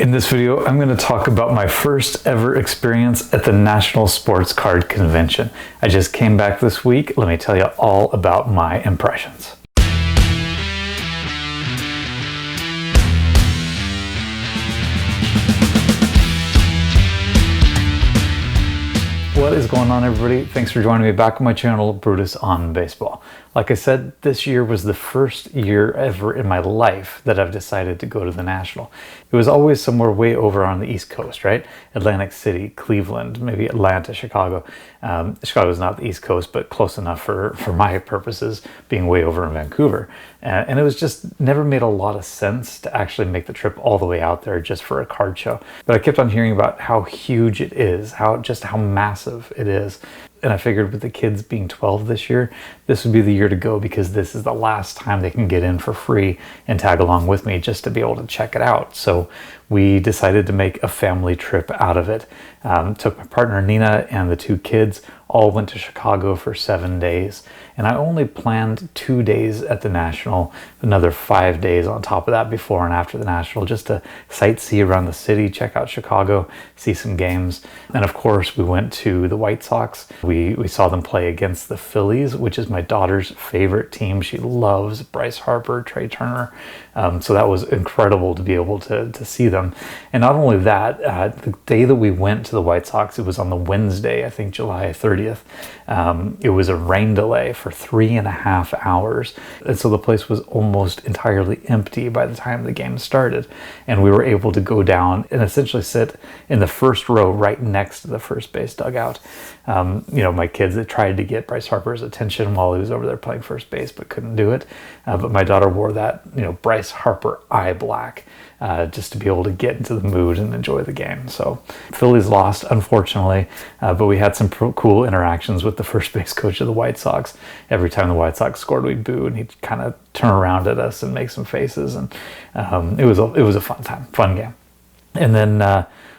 In this video, I'm going to talk about my first ever experience at the National Sports Card Convention. I just came back this week. Let me tell you all about my impressions. What is going on, everybody? Thanks for joining me back on my channel, Brutus on Baseball. Like I said, this year was the first year ever in my life that I've decided to go to the National. It was always somewhere way over on the East Coast, right? Atlantic City, Cleveland, maybe Atlanta, Chicago. Chicago's not the East Coast, but close enough for my purposes, being way over in Vancouver. And it was just never made a lot of sense to actually make the trip all the way out there just for a card show. But I kept on hearing about how huge it is, how massive it is. And I figured with the kids being 12 this year, this would be the year to go because this is the last time they can get in for free and tag along with me just to be able to check it out. So we decided to make a family trip out of it. Took my partner Nina and the two kids, all went to Chicago for 7 days. And I only planned 2 days at the National, another 5 days on top of that before and after the National, just to sightsee around the city, check out Chicago, see some games. And of course, we went to the White Sox. We saw them play against the Phillies, which is my daughter's favorite team. She loves Bryce Harper, Trey Turner. So that was incredible to be able to see them. And not only that, the day that we went to the White Sox, it was on the Wednesday, I think July 30th. It was a rain delay for 3.5 hours. And so the place was almost entirely empty by the time the game started. And we were able to go down and essentially sit in the first row right next to the first base dugout. My kids, they tried to get Bryce Harper's attention while he was over there playing first base, but couldn't do it. But my daughter wore that, Bryce Harper eye black, just to be able to get into the mood and enjoy the game. So Phillies lost, unfortunately, but we had some cool interactions with the first base coach of the White Sox. Every time the White Sox scored, we'd boo, and he'd kind of turn around at us and make some faces. And it was a fun game. And then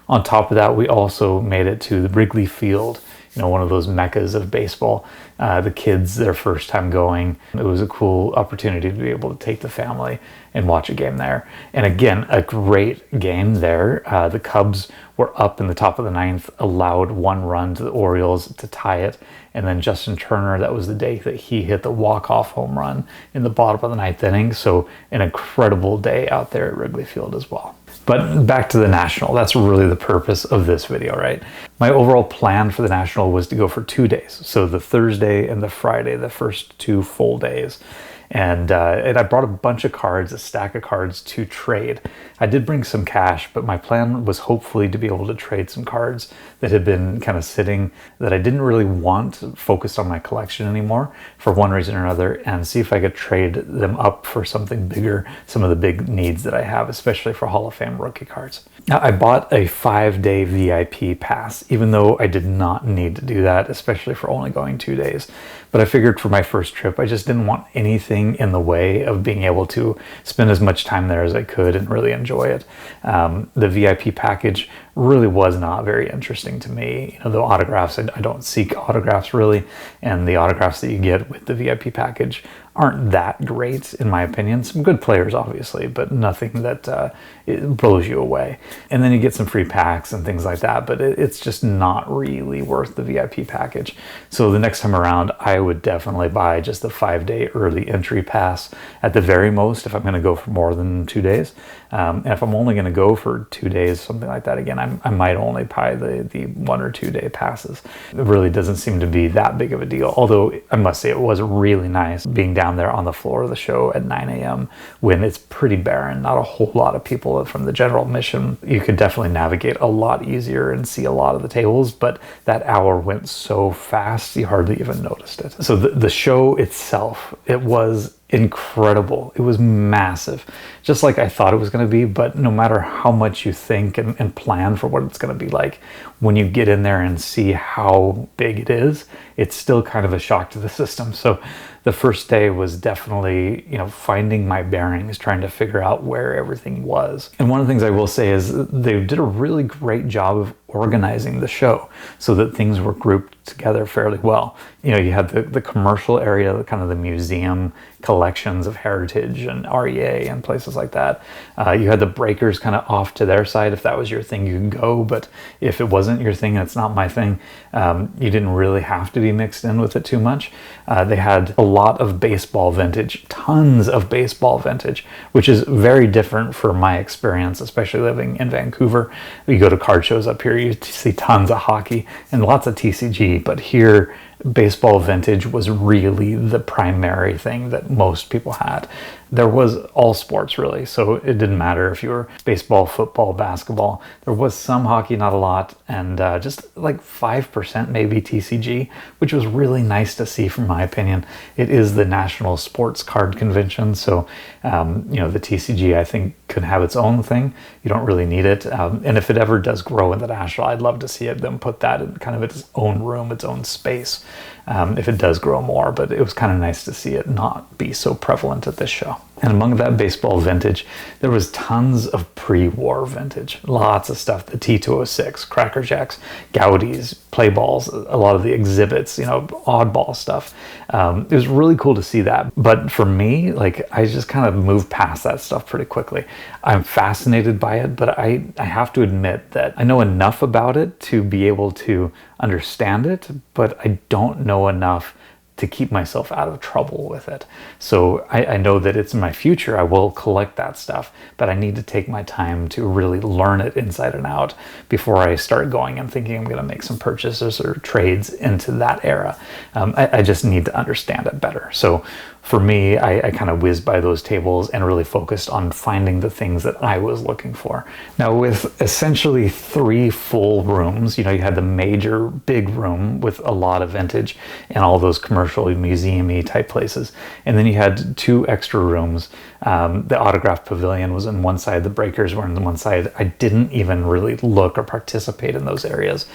on top of that, we also made it to the Wrigley Field, one of those meccas of baseball. The kids, their first time going. It was a cool opportunity to be able to take the family and watch a game there. And again, a great game there. The Cubs were up in the top of the ninth, allowed one run to the Orioles to tie it. And then Justin Turner, that was the day that he hit the walk-off home run in the bottom of the ninth inning. So an incredible day out there at Wrigley Field as well. But back to the National, that's really the purpose of this video, right? My overall plan for the National was to go for 2 days. So the Thursday and the Friday, the first 2 full days. And I brought a bunch of cards, a stack of cards to trade. I did bring some cash, but my plan was hopefully to be able to trade some cards that had been kind of sitting that I didn't really want focused on my collection anymore for one reason or another, and see if I could trade them up for something bigger, some of the big needs that I have, especially for Hall of Fame rookie cards. Now, I bought a 5-day VIP pass, even though I did not need to do that, especially for only going 2 days. But I figured for my first trip, I just didn't want anything in the way of being able to spend as much time there as I could and really enjoy it. The VIP package really was not very interesting to me. The autographs, I don't seek autographs really, and the autographs that you get with the VIP package aren't that great in my opinion. Some good players obviously, but nothing that it blows you away. And then you get some free packs and things like that, but it's just not really worth the VIP package. So the next time around, I would definitely buy just the 5-day early entry pass at the very most if I'm going to go for more than 2 days. And if I'm only going to go for 2 days, something like that, again, I might only buy the 1 or 2 day passes. It really doesn't seem to be that big of a deal. Although I must say it was really nice being down there on the floor of the show at 9 a.m. when it's pretty barren, not a whole lot of people from the general admission. You could definitely navigate a lot easier and see a lot of the tables, but that hour went so fast you hardly even noticed it. So the show itself, it was incredible. It was massive, just like I thought it was going to be. But no matter how much you think and plan for what it's going to be like, when you get in there and see how big it is, it's still kind of a shock to the system. So the first day was definitely, finding my bearings, trying to figure out where everything was. And one of the things I will say is they did a really great job of organizing the show so that things were grouped together fairly well. You had the commercial area, kind of the museum collections of heritage and REA and places like that. You had the breakers kind of off to their side. If that was your thing, you could go, but if it wasn't your thing and it's not my thing, you didn't really have to be mixed in with it too much. They had a lot of baseball vintage, tons of baseball vintage, which is very different for my experience, especially living in Vancouver. You go to card shows up here, you see tons of hockey and lots of TCG, but here baseball vintage was really the primary thing that most people had. There was all sports really, so it didn't matter if you were baseball, football, basketball. There was some hockey, not a lot, and just like 5% maybe TCG, which was really nice to see from my opinion. It is the National Sports Card Convention, so the TCG I think could have its own thing. You don't really need it, and if it ever does grow in the National, I'd love to see them put that in kind of its own room, its own space, if it does grow more. But it was kind of nice to see it not be so prevalent at this show. And among that baseball vintage, there was tons of pre-war vintage. Lots of stuff, the T206, Cracker Jacks, Gaudies, play balls, a lot of the exhibits, oddball stuff. It was really cool to see that. But for me, I just kind of moved past that stuff pretty quickly. I'm fascinated by it, but I have to admit that I know enough about it to be able to understand it, but I don't know enough to keep myself out of trouble with it. So I know that it's in my future, I will collect that stuff, but I need to take my time to really learn it inside and out before I start going and thinking I'm going to make some purchases or trades into that era. I just need to understand it better. So for me, I kind of whizzed by those tables and really focused on finding the things that I was looking for. Now, with essentially 3 full rooms, you had the major big room with a lot of vintage and all those commercial museum-y type places. And then you had 2 extra rooms. The autograph pavilion was on one side, the breakers were on one side. I didn't even really look or participate in those areas.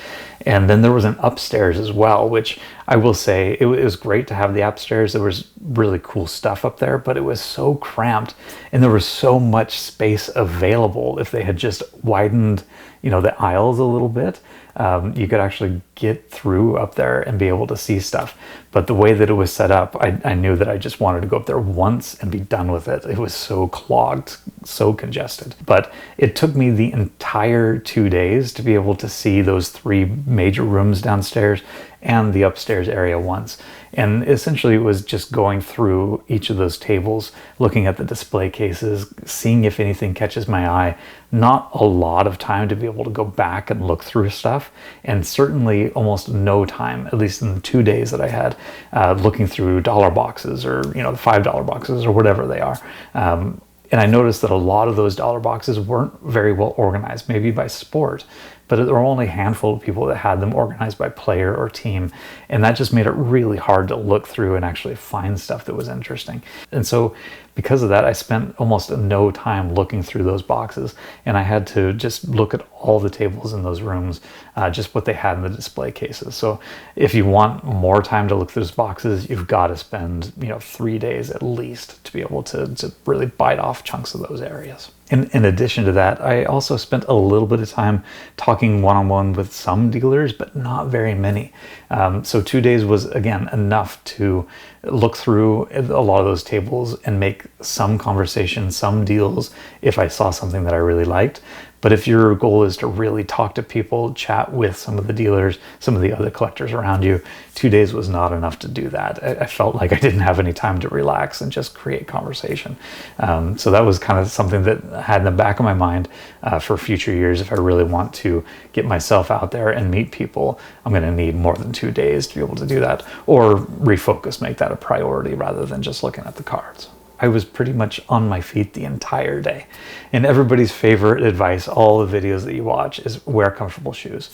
And then there was an upstairs as well, which I will say it was great to have the upstairs. There was really cool stuff up there, but it was so cramped and there was so much space available. If they had just widened, the aisles a little bit, you could actually get through up there and be able to see stuff. But the way that it was set up, I knew that I just wanted to go up there once and be done with it. It was so clogged, so congested. But it took me the entire 2 days to be able to see those 3 major rooms downstairs and the upstairs area once. And essentially it was just going through each of those tables, looking at the display cases, seeing if anything catches my eye. Not a lot of time to be able to go back and look through stuff, and certainly almost no time, at least in the 2 days that I had, looking through dollar boxes or the $5 boxes or whatever they are. And I noticed that a lot of those dollar boxes weren't very well organized, maybe by sport, but there were only a handful of people that had them organized by player or team. And that just made it really hard to look through and actually find stuff that was interesting. And so because of that, I spent almost no time looking through those boxes, and I had to just look at all the tables in those rooms, just what they had in the display cases. So if you want more time to look through those boxes, you've got to spend 3 days at least to be able to really bite off chunks of those areas. In addition to that, I also spent a little bit of time talking one-on-one with some dealers, but not very many. So 2 days was, again, enough to look through a lot of those tables and make some conversation, some deals if I saw something that I really liked. But if your goal is to really talk to people, chat with some of the dealers, some of the other collectors around you, 2 days was not enough to do that. I felt like I didn't have any time to relax and just create conversation. So that was kind of something that I had in the back of my mind for future years. If I really want to get myself out there and meet people, I'm going to need more than 2 days to be able to do that, or refocus, make that a priority rather than just looking at the cards. I was pretty much on my feet the entire day. And everybody's favorite advice, all the videos that you watch, is wear comfortable shoes.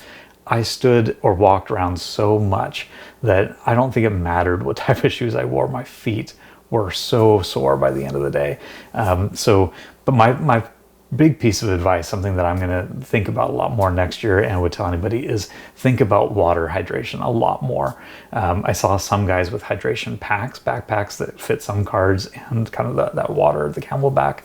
I stood or walked around so much that I don't think it mattered what type of shoes I wore. My feet were so sore by the end of the day. But my big piece of advice, something that I'm going to think about a lot more next year and would tell anybody, is think about water hydration a lot more. I saw some guys with hydration backpacks that fit some cards and kind of that water, the Camelback.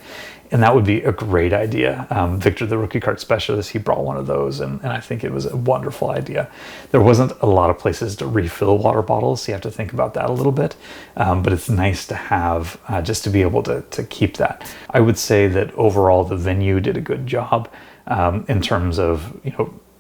And that would be a great idea. Victor, the rookie card specialist, he brought one of those, and I think it was a wonderful idea. There wasn't a lot of places to refill water bottles, so you have to think about that a little bit. But it's nice to have, just to be able to keep that. I would say that overall the venue did a good job in terms of,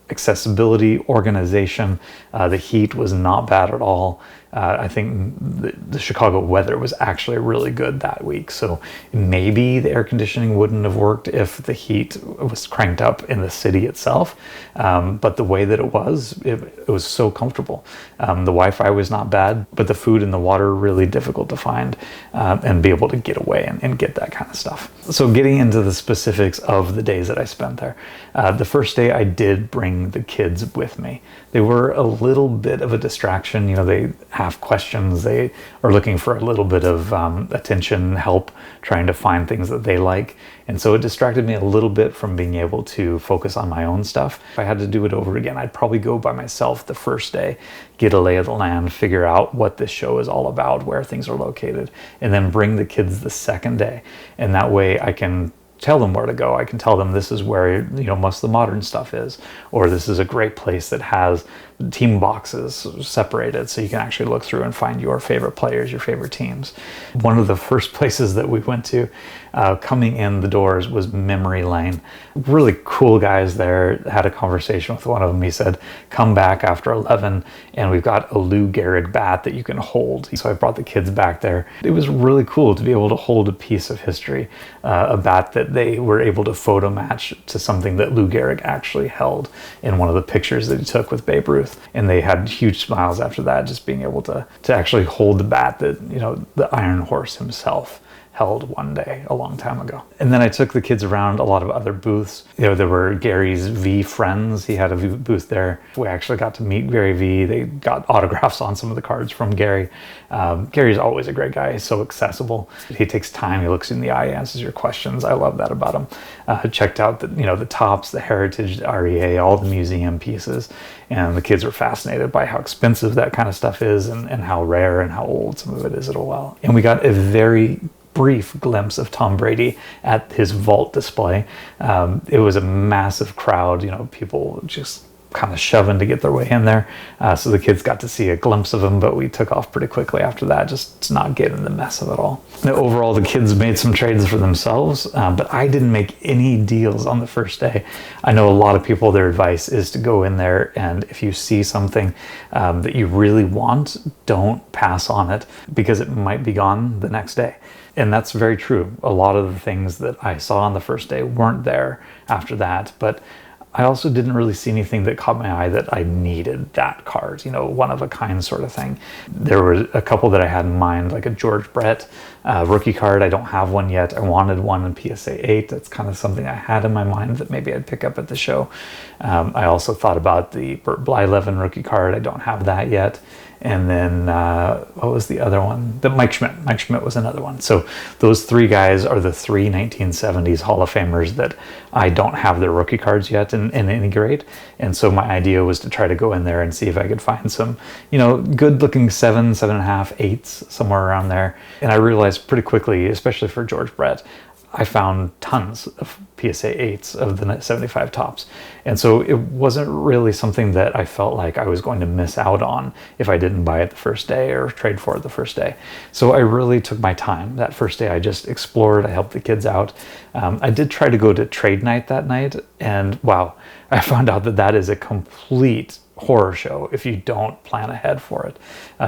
accessibility, organization. The heat was not bad at all. I think the Chicago weather was actually really good that week. So maybe the air conditioning wouldn't have worked if the heat was cranked up in the city itself. But the way that it was so comfortable. The Wi-Fi was not bad, but the food and the water really difficult to find and be able to get away and get that kind of stuff. So getting into the specifics of the days that I spent there. The first day I did bring the kids with me. They were a little bit of a distraction. They have questions. They are looking for a little bit of attention, help, trying to find things that they like. And so it distracted me a little bit from being able to focus on my own stuff. If I had to do it over again, I'd probably go by myself the first day, get a lay of the land, figure out what this show is all about, where things are located, and then bring the kids the second day. And that way I can tell them where to go. I can tell them this is where most of the modern stuff is, or this is a great place that has team boxes separated so you can actually look through and find your favorite players, your favorite teams. One of the first places that we went to coming in the doors was Memory Lane. Really cool guys there. Had a conversation with one of them. He said, come back after 11 and we've got a Lou Gehrig bat that you can hold. So I brought the kids back there. It was really cool to be able to hold a piece of history, a bat that they were able to photo match to something that Lou Gehrig actually held in one of the pictures that he took with Babe Ruth. And they had huge smiles after that, just being able to actually hold the bat that, the Iron Horse himself held one day a long time ago. And then I took the kids around a lot of other booths. There were Gary's V friends. He had a booth there. We actually got to meet Gary V. They got autographs on some of the cards from Gary. Gary's always a great guy. He's so accessible. He takes time. He looks in the eye, answers your questions. I love that about him. Checked out the tops, the heritage, the REA, all the museum pieces. And the kids were fascinated by how expensive that kind of stuff is and how rare and how old some of it is as well. And we got a very brief glimpse of Tom Brady at his vault display. It was a massive crowd, people just kind of shoving to get their way in there. So the kids got to see a glimpse of him, but we took off pretty quickly after that, just to not get in the mess of it all. Now, overall, the kids made some trades for themselves, but I didn't make any deals on the first day. I know a lot of people, their advice is to go in there, and if you see something that you really want, don't pass on it because it might be gone the next day. And that's very true. A lot of the things that I saw on the first day weren't there after that, but I also didn't really see anything that caught my eye that I needed that card, one of a kind sort of thing. There were a couple that I had in mind, like a George Brett rookie card. I don't have one yet. I wanted one in PSA 8. That's kind of something I had in my mind that maybe I'd pick up at the show. I also thought about the Bert Blyleven rookie card. I don't have that yet. And then what was the other one? The Mike Schmidt. Mike Schmidt was another one. So those three guys are the three 1970s Hall of Famers that I don't have their rookie cards yet in any grade. And so my idea was to try to go in there and see if I could find some, good looking 7, 7.5, 8s, somewhere around there. And I realized pretty quickly, especially for George Brett, I found tons of PSA 8s of the 75 tops. And so it wasn't really something that I felt like I was going to miss out on if I didn't buy it the first day or trade for it the first day. So I really took my time. That first day I just explored, I helped the kids out. I did try to go to trade night that night, and wow, I found out that is a complete horror show if you don't plan ahead for it.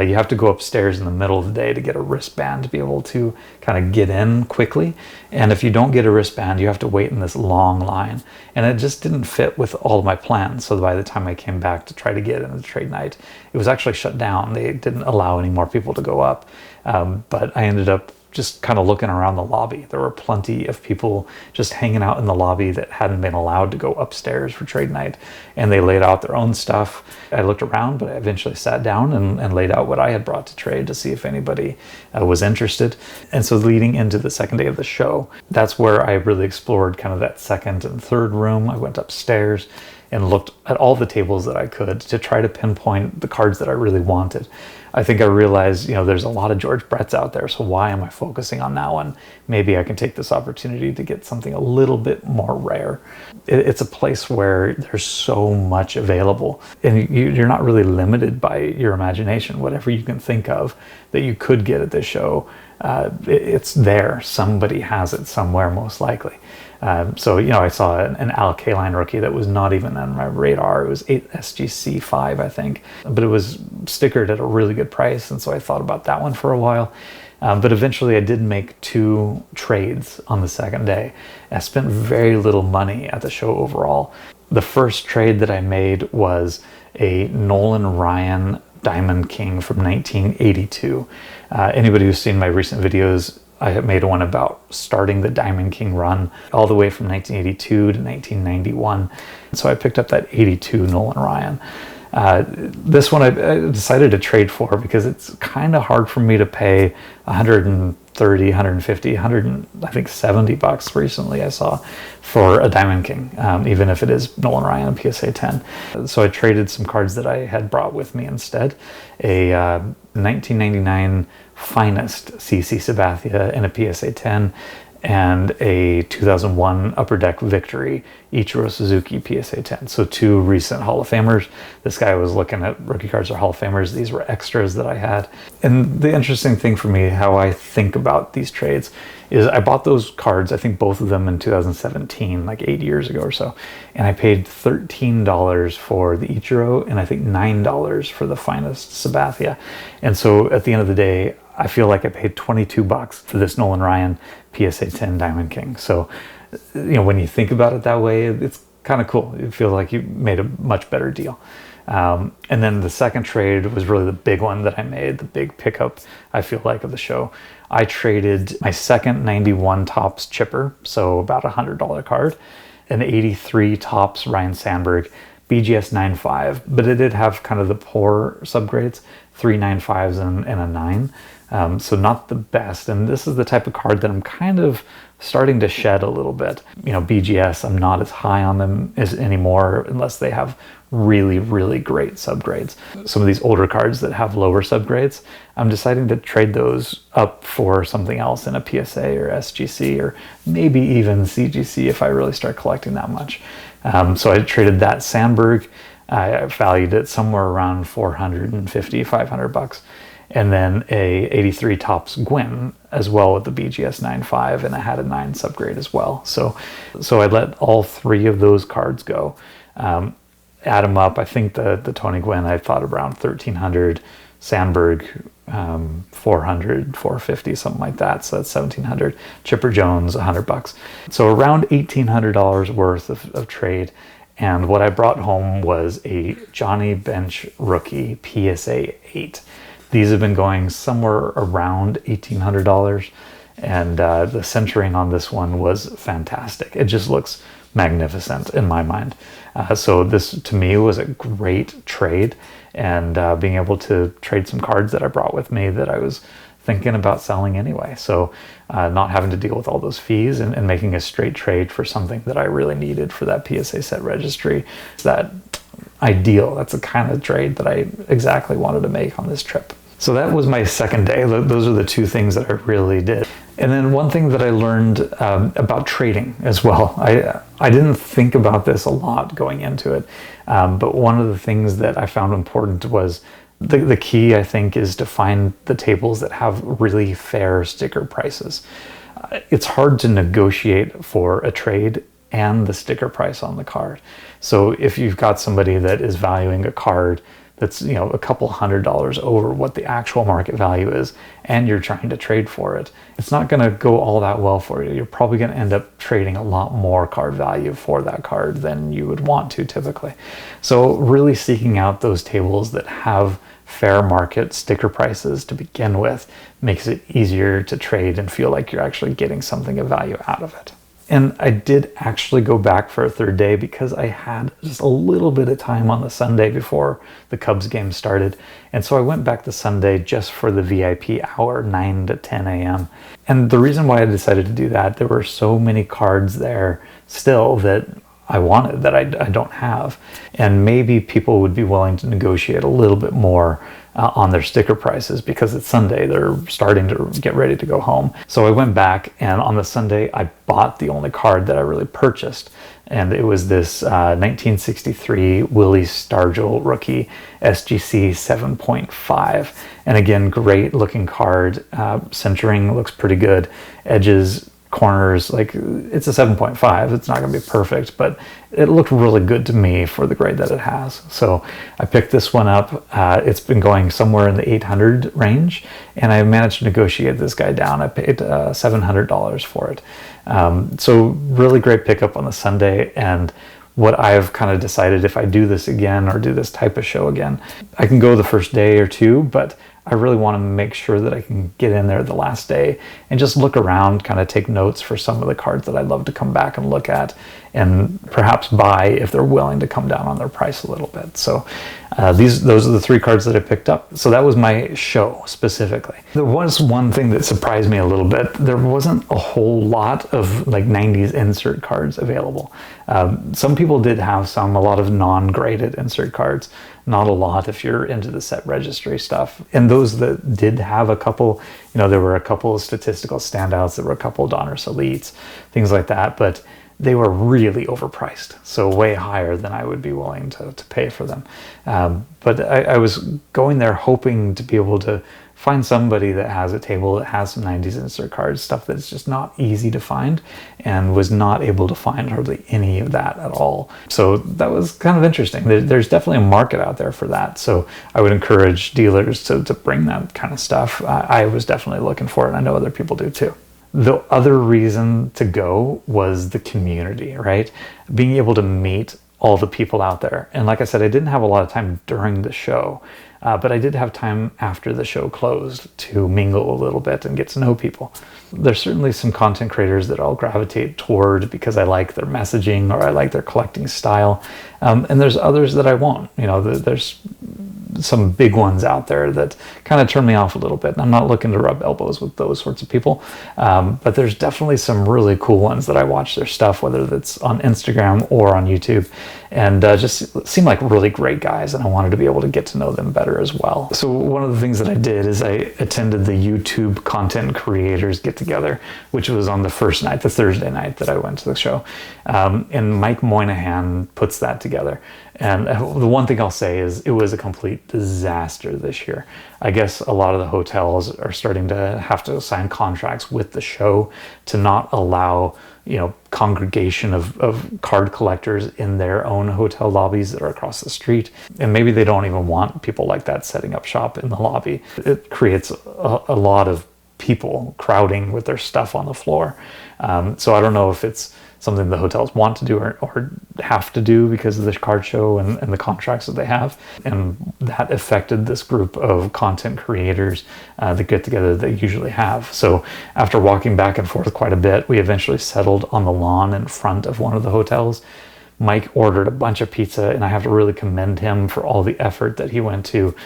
You have to go upstairs in the middle of the day to get a wristband to be able to kind of get in quickly. And if you don't get a wristband, you have to wait in this long line. And it just didn't fit with all of my plans. So by the time I came back to try to get into the trade night, it was actually shut down. They didn't allow any more people to go up. But I ended up just kind of looking around the lobby. There were plenty of people just hanging out in the lobby that hadn't been allowed to go upstairs for trade night, and they laid out their own stuff. I looked around, but I eventually sat down and laid out what I had brought to trade to see if anybody was interested. And so leading into the second day of the show, that's where I really explored kind of that second and third room. I went upstairs and looked at all the tables that I could to try to pinpoint the cards that I really wanted. I think I realized, there's a lot of George Bretts out there, so why am I focusing on that one? Maybe I can take this opportunity to get something a little bit more rare. It's a place where there's so much available, and you're not really limited by your imagination. Whatever you can think of that you could get at this show, it's there. Somebody has it somewhere, most likely. So I saw an Al Kaline rookie that was not even on my radar. It was SGC 5, I think, but it was stickered at a really good price, and so I thought about that one for a while. But eventually I did make 2 trades on the second day. I spent very little money at the show overall. The first trade that I made was a Nolan Ryan Diamond King from 1982. Anybody who's seen my recent videos, I have made one about starting the Diamond King run all the way from 1982 to 1991. So I picked up that 82 Nolan Ryan. This one I decided to trade for because it's kind of hard for me to pay 130, 150, 100, I think 70 bucks recently I saw for a Diamond King, even if it is Nolan Ryan and PSA 10. So I traded some cards that I had brought with me instead. A 1999 Finest CC Sabathia and a PSA 10, and a 2001 Upper Deck Victory Ichiro Suzuki PSA 10. So 2 recent Hall of Famers. This guy was looking at rookie cards or Hall of Famers. These were extras that I had. And the interesting thing for me, how I think about these trades, is I bought those cards, I think both of them in 2017, like 8 years ago or so. And I paid $13 for the Ichiro and I think $9 for the Finest Sabathia. And so at the end of the day, I feel like I paid 22 bucks for this Nolan Ryan PSA 10 Diamond King. So, when you think about it that way, it's kind of cool. You feel like you made a much better deal. And then the second trade was really the big one that I made, the big pickup, I feel like, of the show. I traded my second 91 Topps chipper, so about a $100 card, an 83 Topps Ryan Sandberg BGS 9.5, but it did have kind of the poor subgrades, 3 9.5s and a 9. So not the best, and this is the type of card that I'm kind of starting to shed a little bit. BGS, I'm not as high on them anymore unless they have really, really great subgrades. Some of these older cards that have lower subgrades, I'm deciding to trade those up for something else in a PSA or SGC or maybe even CGC if I really start collecting that much. So I traded that Sandberg. I valued it somewhere around 450, 500 bucks. And then a 83 Topps Gwyn as well with the BGS 9.5, and I had a 9 subgrade as well. So I let all 3 of those cards go. Add them up, I think the Tony Gwynn I thought around 1,300, Sandberg 400, 450, something like that. So that's 1,700. Chipper Jones, 100 bucks. So around $1,800 worth of trade. And what I brought home was a Johnny Bench rookie PSA 8. These have been going somewhere around $1,800, and the centering on this one was fantastic. It just looks magnificent in my mind. So this, to me, was a great trade, and being able to trade some cards that I brought with me that I was thinking about selling anyway. So not having to deal with all those fees and making a straight trade for something that I really needed for that PSA set registry, that ideal. That's the kind of trade that I exactly wanted to make on this trip. So that was my second day. Those are the 2 things that I really did. And then one thing that I learned about trading as well. I didn't think about this a lot going into it, but one of the things that I found important was the key, I think, is to find the tables that have really fair sticker prices. It's hard to negotiate for a trade and the sticker price on the card. So if you've got somebody that is valuing a card that's a couple $100 over what the actual market value is, and you're trying to trade for it, it's not going to go all that well for you. You're probably going to end up trading a lot more card value for that card than you would want to typically. So really seeking out those tables that have fair market sticker prices to begin with makes it easier to trade and feel like you're actually getting something of value out of it. And I did actually go back for a third day because I had just a little bit of time on the Sunday before the Cubs game started. And so I went back the Sunday just for the VIP hour, 9 to 10 a.m. And the reason why I decided to do that, there were so many cards there still that I wanted that I don't have. And maybe people would be willing to negotiate a little bit more on their sticker prices because it's Sunday. They're starting to get ready to go home. So I went back, and on the Sunday, I bought the only card that I really purchased. And it was this 1963 Willie Stargell rookie SGC 7.5. And again, great looking card. Centering looks pretty good. Edges, corners, like it's a 7.5. It's not going to be perfect, but it looked really good to me for the grade that it has. So I picked this one up. It's been going somewhere in the 800 range, and I managed to negotiate this guy down. I paid $700 for it. So really great pickup on the Sunday. And what I've kind of decided, if I do this again or do this type of show again, I can go the first day or two, but I really want to make sure that I can get in there the last day and just look around, kind of take notes for some of the cards that I'd love to come back and look at and perhaps buy if they're willing to come down on their price a little bit. So those are the 3 cards that I picked up. So that was my show specifically. There was one thing that surprised me a little bit. There wasn't a whole lot of like 90s insert cards available. Some people did have a lot of non-graded insert cards. Not a lot if you're into the set registry stuff. And those that did have a couple, there were a couple of statistical standouts, there were a couple of Donruss Elites, things like that, but they were really overpriced, so way higher than I would be willing to pay for them. But I was going there hoping to be able to find somebody that has a table that has some 90s insert cards, stuff that's just not easy to find, and was not able to find hardly any of that at all. So that was kind of interesting. There's definitely a market out there for that. So I would encourage dealers to bring that kind of stuff. I was definitely looking for it, and I know other people do too. The other reason to go was the community, right? Being able to meet all the people out there. And like I said, I didn't have a lot of time during the show, but I did have time after the show closed to mingle a little bit and get to know people. There's certainly some content creators that I'll gravitate toward because I like their messaging or I like their collecting style. And there's others that I won't. There's some big ones out there that kind of turn me off a little bit. I'm not looking to rub elbows with those sorts of people, but there's definitely some really cool ones that I watch their stuff, whether that's on Instagram or on YouTube, and just seem like really great guys, and I wanted to be able to get to know them better as well. So one of the things that I did is I attended the YouTube Content Creators Get Together, which was on the first night, the Thursday night that I went to the show, and Mike Moynihan puts that together. And the one thing I'll say is it was a complete disaster this year. I guess a lot of the hotels are starting to have to sign contracts with the show to not allow, congregation of card collectors in their own hotel lobbies that are across the street. And maybe they don't even want people like that setting up shop in the lobby. It creates a lot of people crowding with their stuff on the floor. So I don't know if it's something the hotels want to do or have to do because of the card show and the contracts that they have. And that affected this group of content creators that get together that they usually have. So after walking back and forth quite a bit, we eventually settled on the lawn in front of one of the hotels. Mike ordered a bunch of pizza, and I have to really commend him for all the effort that he went to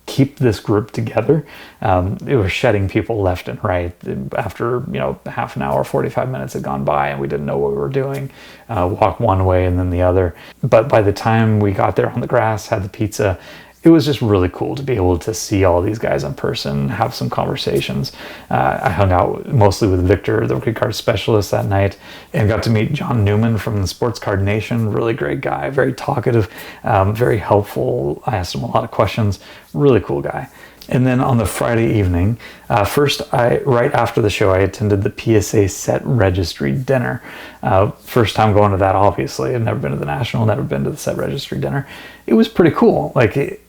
keep this group together. It was shedding people left and right after half an hour, 45 minutes had gone by and we didn't know what we were doing. Walk one way and then the other. But by the time we got there on the grass, had the pizza, it was just really cool to be able to see all these guys in person, have some conversations. I hung out mostly with Victor, the rookie card specialist, that night, and got to meet John Newman from the Sports Card Nation. Really great guy, very talkative, very helpful. I asked him a lot of questions. Really cool guy. And then on the Friday evening, right after the show, I attended the PSA Set Registry dinner. First time going to that, obviously. I'd never been to the National, never been to the Set Registry dinner. It was pretty cool.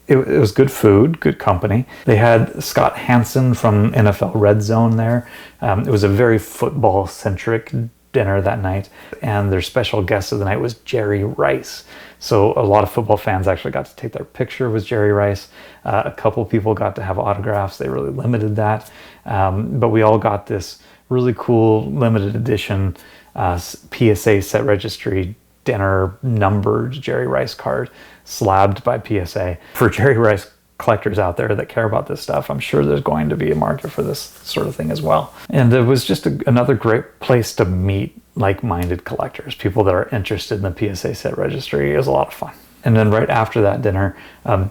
It was good food, good company. They had Scott Hansen from NFL Red Zone there. It was a very football-centric dinner that night, and their special guest of the night was Jerry Rice. So a lot of football fans actually got to take their picture with Jerry Rice. A couple people got to have autographs. They really limited that. But we all got this really cool limited edition PSA set registry dinner numbered Jerry Rice card, slabbed by PSA. For Jerry Rice collectors out there that care about this stuff, I'm sure there's going to be a market for this sort of thing as well. And it was just another great place to meet like-minded collectors, people that are interested in the PSA set registry. It was a lot of fun. And then right after that dinner,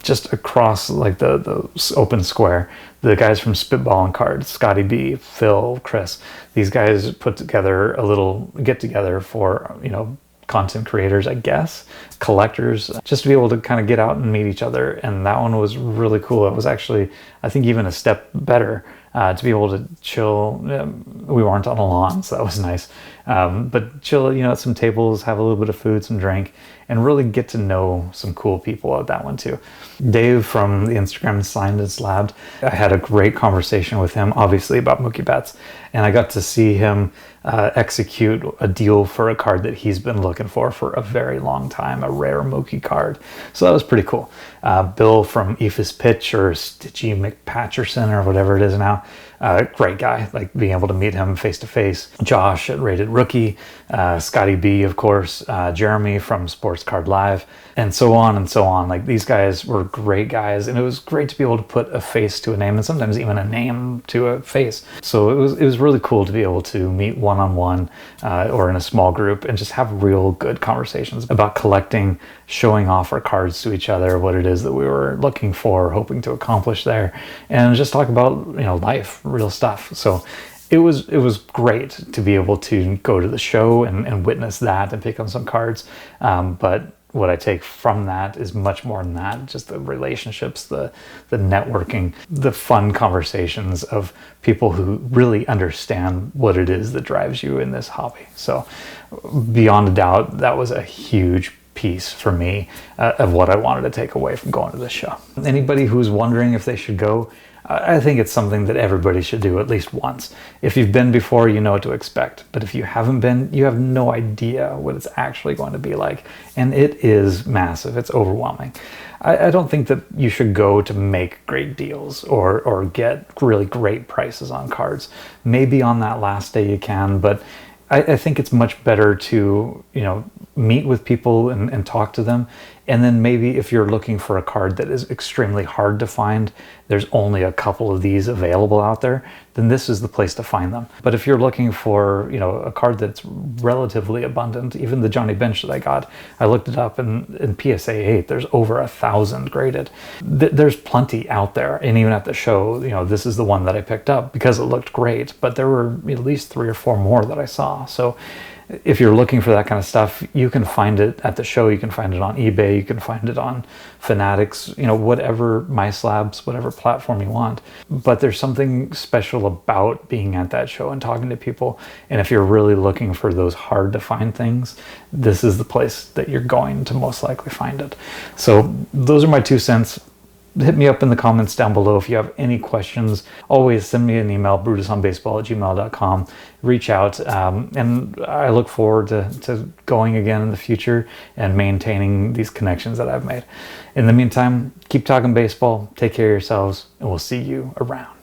just across like the open square, the guys from Spitball and Cards, Scotty B, Phil, Chris, these guys put together a little get-together for, you know, content creators, I guess, collectors, just to be able to kind of get out and meet each other. And that one was really cool. It was actually, I think, even a step better to be able to chill. We weren't on a lawn, so that was nice. But chill, you know, at some tables, have a little bit of food, some drink, and really get to know some cool people at that one too. Dave from the Instagram Signed and Slabbed, I had a great conversation with him, obviously, about Mookie Betts, and I got to see him execute a deal for a card that he's been looking for a very long time, a rare Mookie card. So that was pretty cool. Bill from Ephus Pitch, or Stitchy McPatcherson, or whatever it is now, great guy, like being able to meet him face to face. Josh at Rated Rookie, Scotty B, of course, Jeremy from Sports Card Live, and so on and so on. Like, these guys were great guys, and it was great to be able to put a face to a name, and sometimes even a name to a face. So it was really cool to be able to meet one-on-one or in a small group and just have real good conversations about collecting, showing off our cards to each other, what it is that we were looking for, hoping to accomplish there, and just talk about, you know, life, real stuff. So it was great to be able to go to the show and witness that and pick up some cards. But what I take from that is much more than that, just the relationships, the networking, the fun conversations of people who really understand what it is that drives you in this hobby. So beyond a doubt, that was a huge piece for me of what I wanted to take away from going to this show. Anybody who's wondering if they should go, I think it's something that everybody should do at least once. If you've been before, you know what to expect. But if you haven't been, you have no idea what it's actually going to be like. And it is massive. It's overwhelming. I don't think that you should go to make great deals or get really great prices on cards. Maybe on that last day you can, but I think it's much better to, you know, meet with people and talk to them. And then maybe if you're looking for a card that is extremely hard to find, there's only a couple of these available out there, then this is the place to find them. But if you're looking for, you know, a card that's relatively abundant, even the Johnny Bench that I got, I looked it up, and in PSA 8, there's over 1,000 graded. There's plenty out there. And even at the show, you know, this is the one that I picked up because it looked great, but there were at least 3 or 4 more that I saw. So if you're looking for that kind of stuff, you can find it at the show. You can find it on eBay. You can find it on Fanatics, you know, whatever, My Slabs, whatever platform you want. But there's something special about being at that show and talking to people. And if you're really looking for those hard to find things, this is the place that you're going to most likely find it. So those are my 2 cents. Hit me up in the comments down below if you have any questions. Always send me an email, brutusonbaseball@gmail.com. Reach out, and I look forward to going again in the future and maintaining these connections that I've made. In the meantime, keep talking baseball, take care of yourselves, and we'll see you around.